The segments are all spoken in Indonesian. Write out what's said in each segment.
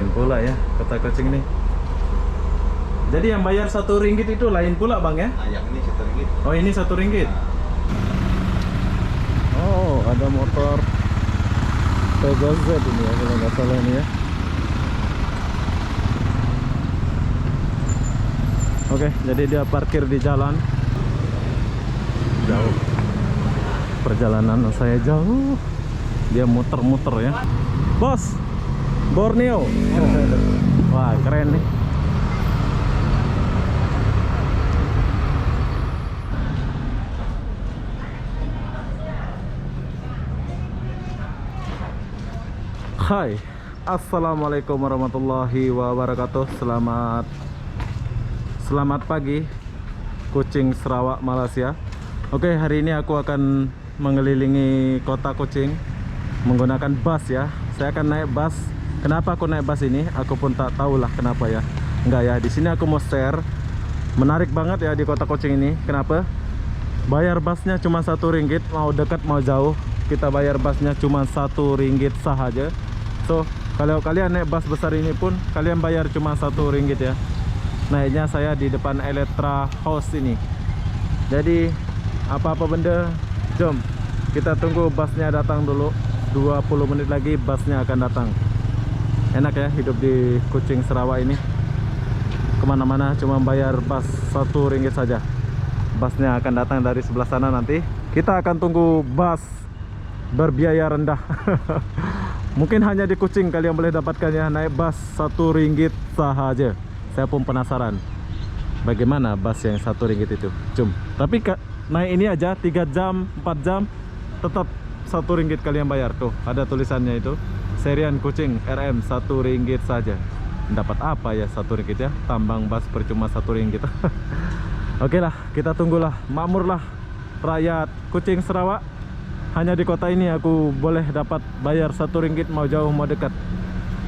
Keren pula ya kota kucing ini. Jadi yang bayar Rp1 itu lain pula bang ya? Yang ini Rp1. Oh ini Rp1. Oh ada motor Pegasus ini ya kalau nggak salah ini ya. Oke, jadi dia parkir di jalan. Jauh. Perjalanan saya jauh. Dia muter-muter ya. Bos, Borneo. Wah, keren nih. Hai, assalamualaikum warahmatullahi wabarakatuh. Selamat pagi, Kucing Sarawak, Malaysia. Oke, hari ini aku akan mengelilingi kota Kucing menggunakan bus ya. Saya akan naik bus. Kenapa aku naik bus ini? Aku pun tak tahulah kenapa ya. Enggak ya, di sini aku mau share. Menarik banget ya di kota Kucing ini. Kenapa? Bayar busnya cuma Rp1, mau dekat mau jauh. Kita bayar busnya cuma Rp1 sahaja. So, kalau kalian naik bus besar ini pun kalian bayar cuma Rp1 ya. Naiknya saya di depan Electra House ini. Jadi apa-apa benda, jom kita tunggu busnya datang dulu. 20 menit lagi busnya akan datang. Enak ya hidup di Kucing Sarawak ini. Kemana-mana cuma bayar bus Rp1 saja. Busnya akan datang dari sebelah sana nanti. Kita akan tunggu bus berbiaya rendah. Mungkin hanya di Kucing kalian boleh dapatkannya naik bus Rp1 sahaja. Saya pun penasaran bagaimana bus yang Rp1 itu. Jom. Tapi naik ini aja 3 jam, 4 jam tetap Rp1 kalian bayar. Tuh, ada tulisannya itu. Serian Kucing RM Rp1 saja. Dapat apa ya Rp1 ya? Tambang bus percuma Rp1. Oke lah, kita tunggulah. Makmurlah rakyat Kucing Sarawak. Hanya di kota ini aku boleh dapat bayar Rp1 mau jauh mau dekat.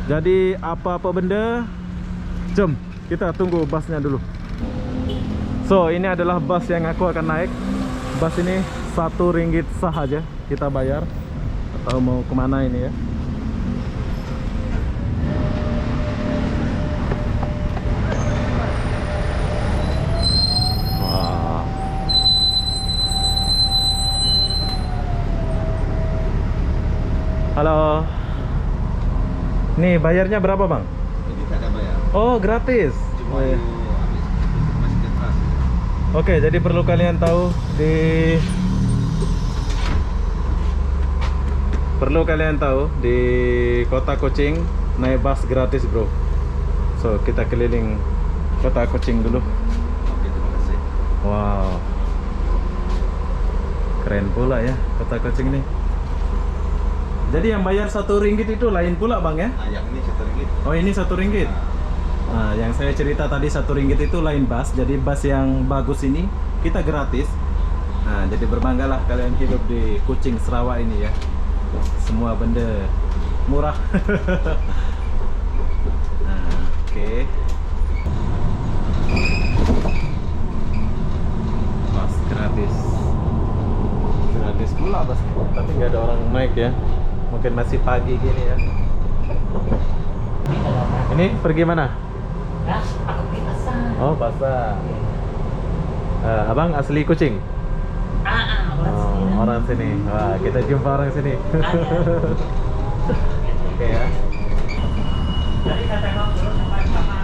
Jadi apa-apa benda, jom kita tunggu busnya dulu. So ini adalah bus yang aku akan naik. Bus ini Rp1 sahaja kita bayar. Atau mau kemana ini ya? Wah. Halo. Nih bayarnya berapa bang? Ini tak ada bayar. Oh gratis. Cuma Oh, iya. masih keras. Oke, jadi perlu kalian tahu di kota Kucing naik bus gratis bro. So kita keliling kota Kucing dulu. Oke, terima kasih. Wow, keren pula ya kota Kucing ini. Jadi yang bayar Rp1 itu lain pula bang ya? Yang ini Rp1. Oh ini Rp1. Nah, yang saya cerita tadi Rp1 itu lain bus. Jadi bus yang bagus ini kita gratis. Nah, jadi berbanggalah kalian hidup di Kucing Sarawak ini ya. Semua benda murah. Nah, oke. Bus gratis. Gratis pula bus. Tapi nggak ada orang naik ya. Mungkin masih pagi gini ya. Ini pergi mana? Nah, aku pergi pasar. Oh, pasar. Abang asli Kucing? Orang sini. Orang sini. Wah, kita jumpa orang sini. Oke ya. Jadi saya tengok dulu sampai sama.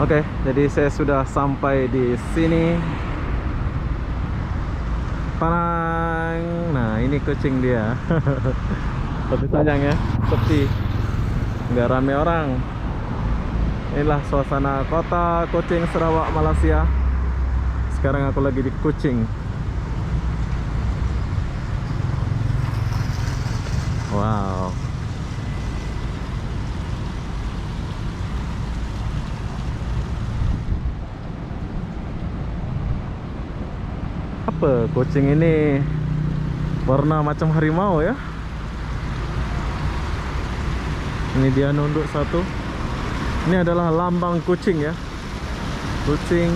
Oke, jadi saya sudah sampai di sini. Parang. Nah, ini Kucing dia. Tapi sayang ya, sepi. Nggak rame orang. Inilah suasana kota Kucing Sarawak, Malaysia. Sekarang aku lagi di Kucing. Wow. Apa Kucing ini warna macam harimau ya? Ini dia nunduk satu. Ini adalah lambang Kucing ya. Kucing.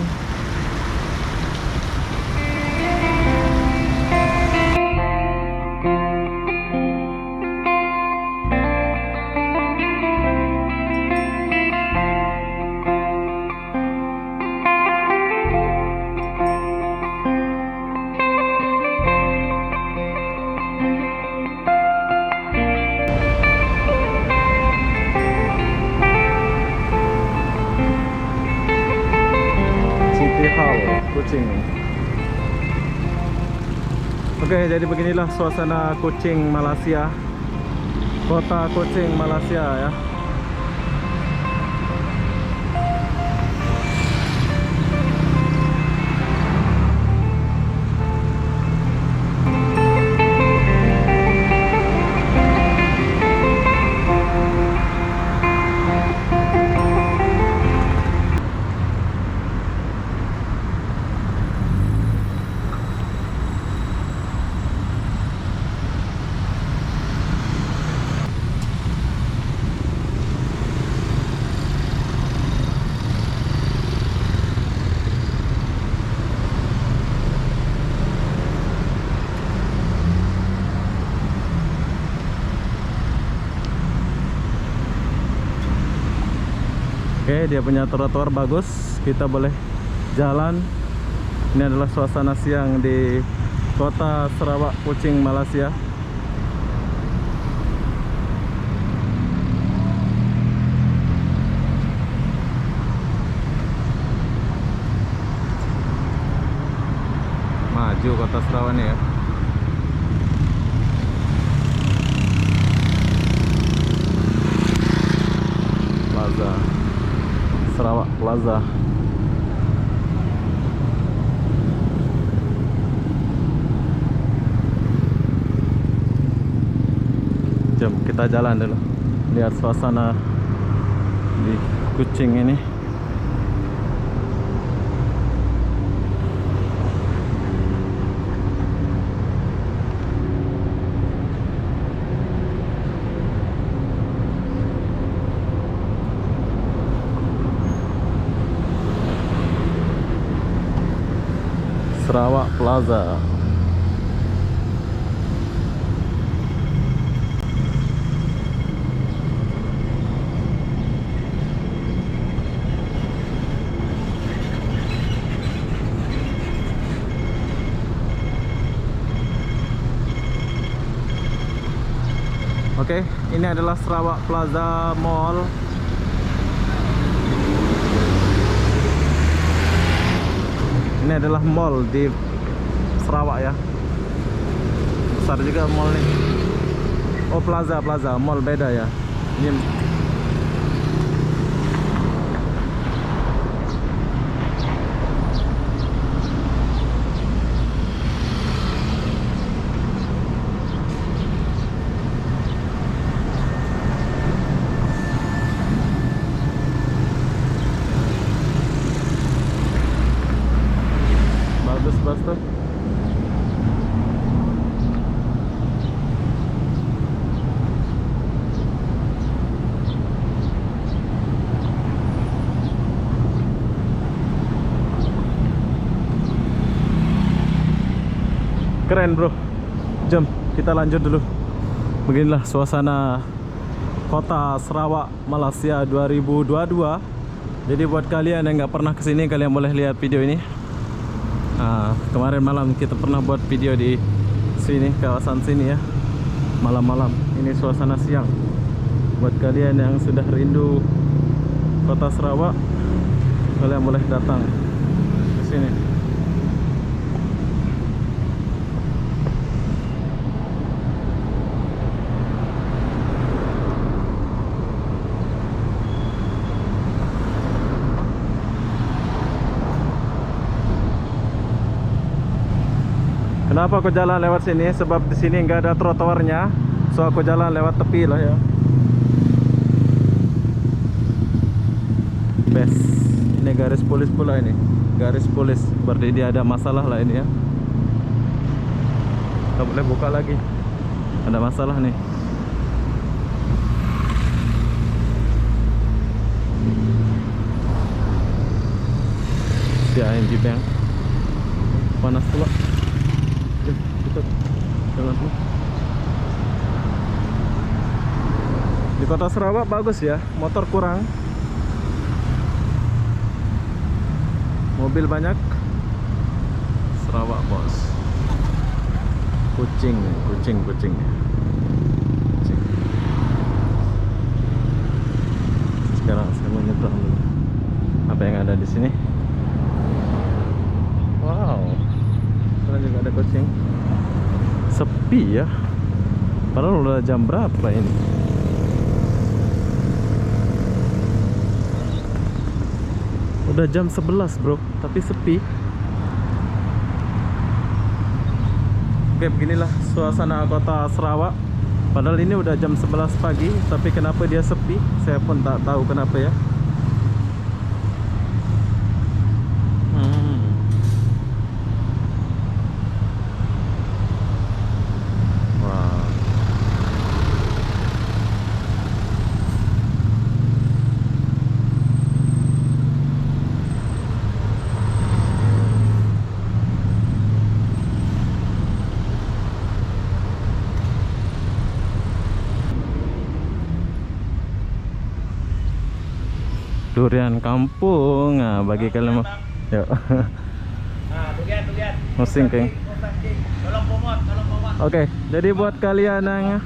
Kuching. Oke, jadi beginilah suasana Kuching, Malaysia. Kota Kuching, Malaysia ya. Oke, dia punya trotoar bagus, kita boleh jalan. Ini adalah suasana siang di kota Sarawak, Kuching, Malaysia. Maju kota Sarawak nih ya. Plaza Sarawak Plaza. Jom kita jalan dulu, lihat suasana di Kuching ini. Sarawak Plaza. Oke, ini adalah Sarawak Plaza Mall. Ini adalah mall di Sarawak ya. Besar juga mall nih. Oh, plaza, mall beda ya. Ini bagus tuh. Keren bro. Jom kita lanjut dulu. Beginilah suasana kota Sarawak, Malaysia 2022. Jadi buat kalian yang nggak pernah kesini, kalian boleh lihat video ini. Nah, kemarin malam kita pernah buat video di sini, kawasan sini ya. Malam-malam. Ini suasana siang. Buat kalian yang sudah rindu kota Sarawak, kalian boleh datang ke sini. Kenapa aku jalan lewat sini? Sebab di sini nggak ada trotoarnya, so aku jalan lewat tepi lah ya. Best. Ini garis polis pula ini. Garis polis. Berarti dia ada masalah lah ini ya. Kita boleh buka lagi. Ada masalah nih. Si ING Bank. Panas pula. Di kota Sarawak bagus ya, motor kurang, mobil banyak. Sarawak bos. Kuching. Sekarang saya mau nyebrang dulu. Apa yang ada di sini? ada kucing. Sepi ya. Padahal udah jam berapa ini? Udah jam 11 bro, tapi sepi. Oke, beginilah suasana kota Sarawak. Padahal ini udah jam 11 pagi, tapi kenapa dia sepi? Saya pun tak tahu kenapa ya. Wah. Durian kampung, nah bagi kalian mau, yuk. Nah, durian. Musing keng. Tolong pomot. Oke, jadi buat kalian yang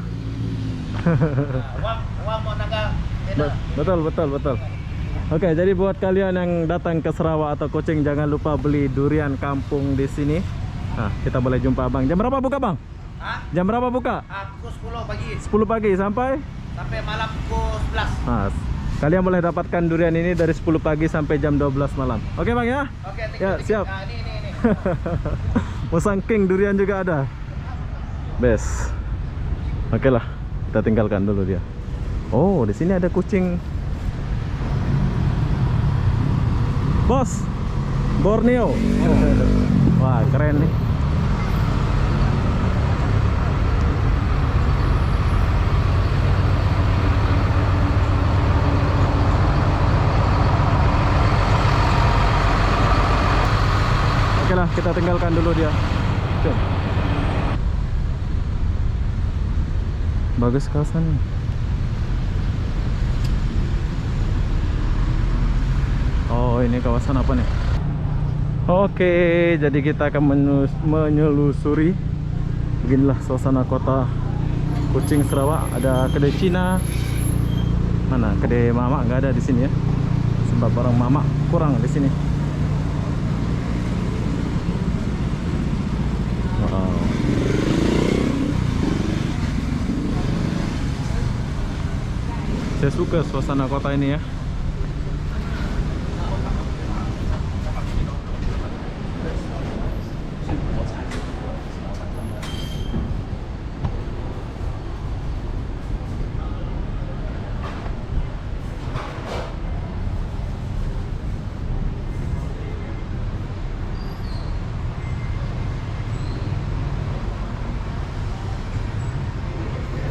Uang mau naga. betul. Oke, jadi buat kalian yang datang ke Sarawak atau Kuching, jangan lupa beli durian kampung di sini. Nah, kita boleh jumpa abang. Jam berapa buka bang? Hah? Jam berapa buka? Pukul 10 pagi 10 pagi sampai? sampai malam pukul 11. Nah, kalian boleh dapatkan durian ini dari 10 pagi sampai jam 12 malam. Oke bang ya? Oke, thank Ya, you. siap. Ah, ini. Musang King durian juga ada. Best. Oke lah, kita tinggalkan dulu dia. Oh, di sini ada kucing. Bos, Borneo. Wah, keren nih. Oke lah, kita tinggalkan dulu dia. Oke. Bagus kawasan. Oh, ini kawasan apa nih? Oke, jadi kita akan menyelusuri. Beginilah suasana kota Kuching Sarawak. Ada kedai Cina. Mana kedai mamak? Nggak ada di sini ya. Sebab orang mamak kurang di sini. Wow. Saya suka suasana kota ini ya.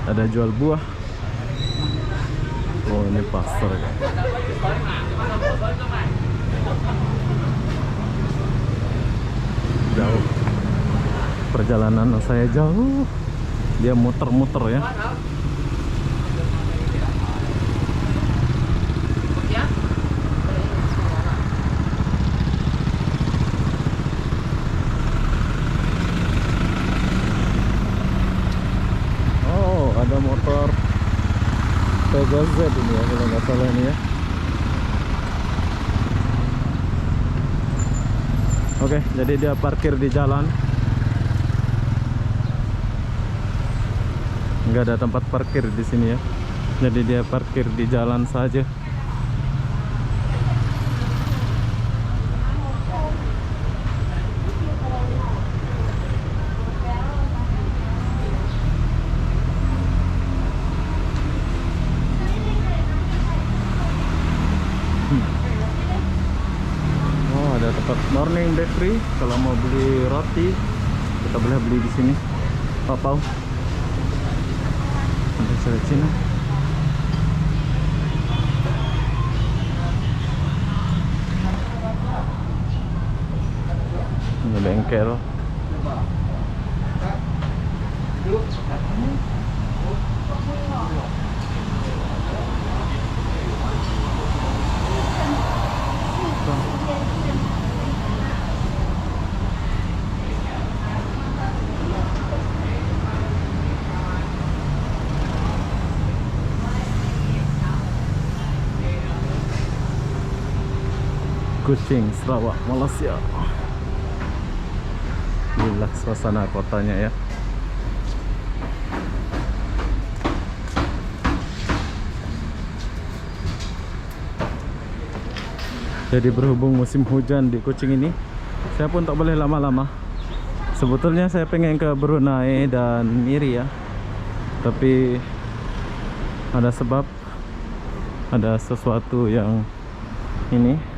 Ada jual buah. Oh, ini pasar. Jauh. Perjalanan saya jauh. Dia muter-muter ya. Ada motor Pegasus ini ya, kalau nggak salah ini ya. Oke, jadi dia parkir di jalan. Nggak ada tempat parkir di sini ya. Jadi dia parkir di jalan saja. Ada tempat morning bakery. Kalau mau beli roti, kita boleh beli di sini. Papau. Ada cara Cina. Ini bengkel. Kuching, Sarawak, Malaysia. Inilah suasana kotanya ya. Jadi berhubung musim hujan di Kuching ini, saya pun tak boleh lama-lama. Sebetulnya saya pengen ke Brunei dan Miri ya, tapi ada sebab, ada sesuatu yang ini.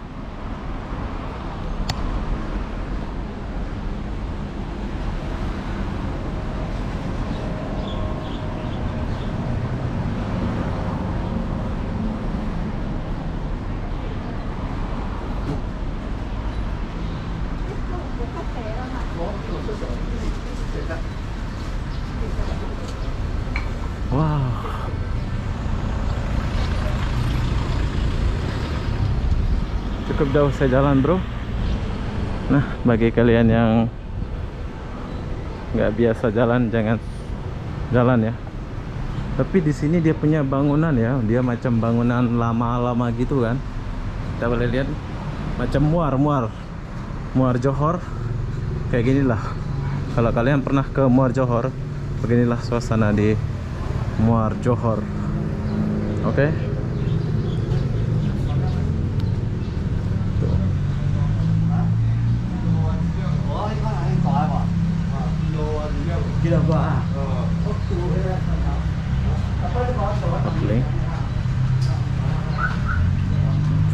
Wow. Cukup jauh saya jalan, bro. Nah, bagi kalian yang nggak biasa jalan, jangan jalan ya. Tapi di sini dia punya bangunan ya, dia macam bangunan lama-lama gitu kan. Kita boleh lihat macam Muar Johor. Kayak ginilah. Kalau kalian pernah ke Muar Johor, beginilah suasana di Muar Johor. Oke. Oke.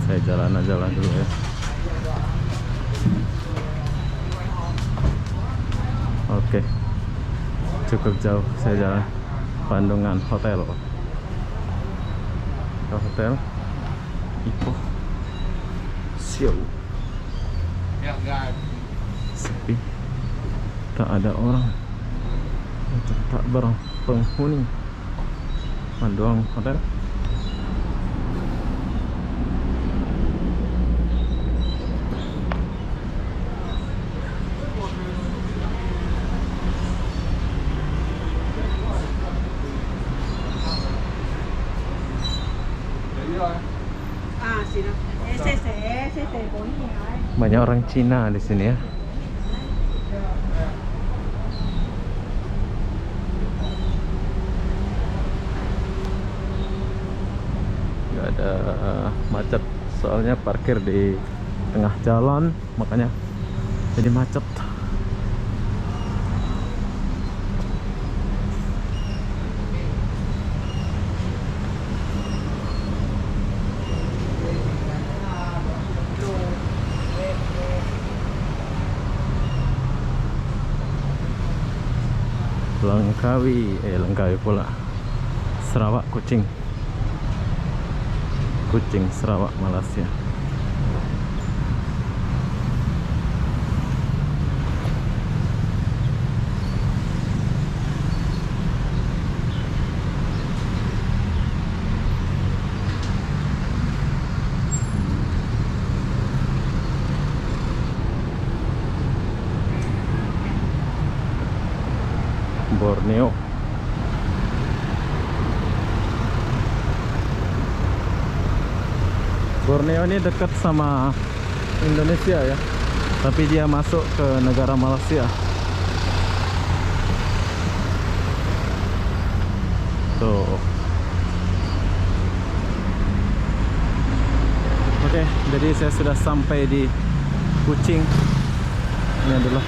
Saya jalan dulu ya. Oke. Cukup jauh saya jalan. Bandungan Hotel. Hotel Ipoh Siau. Sepi. Tak ada orang. Tak berpenghuni. Bandung Hotel. Banyak orang Cina di sini ya. Gak ada macet, soalnya parkir di tengah jalan, makanya jadi macet. Langkawi pula. Sarawak, Kuching, Sarawak, Malaysia. Borneo. Borneo ini dekat sama Indonesia ya, tapi dia masuk ke negara Malaysia. Tuh. Oke, jadi saya sudah sampai di Kuching. Ini adalah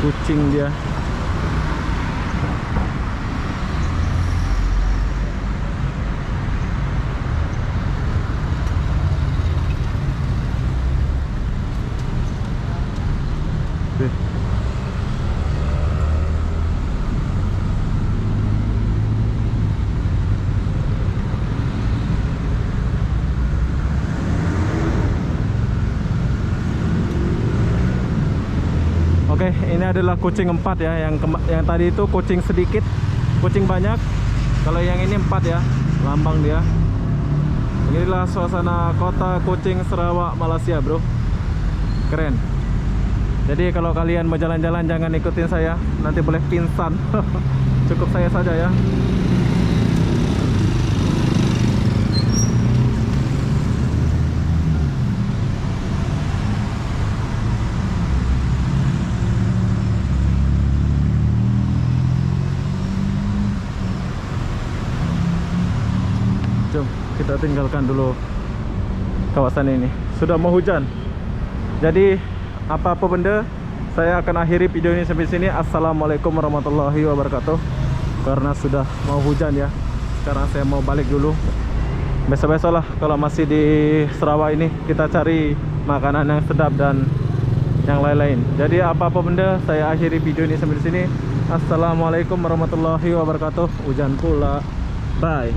Kuching dia. Oke, ini adalah Kuching 4 ya. Yang tadi itu Kuching sedikit, Kuching banyak. Kalau yang ini 4 ya, lambang dia. Inilah suasana kota Kuching, Sarawak, Malaysia, bro. Keren. Jadi kalau kalian mau jalan-jalan jangan ikutin saya, nanti boleh pingsan. Cukup saya saja ya. kita tinggalkan dulu kawasan ini. Sudah mau hujan. Jadi apa-apa benda, saya akan akhiri video ini sampai sini. Assalamualaikum warahmatullahi wabarakatuh. Karena sudah mau hujan ya. Sekarang saya mau balik dulu. Besok-besok lah kalau masih di Sarawak ini kita cari makanan yang sedap dan yang lain-lain. Jadi apa-apa benda, saya akhiri video ini sampai di sini. Assalamualaikum warahmatullahi wabarakatuh. Hujan pula. Bye.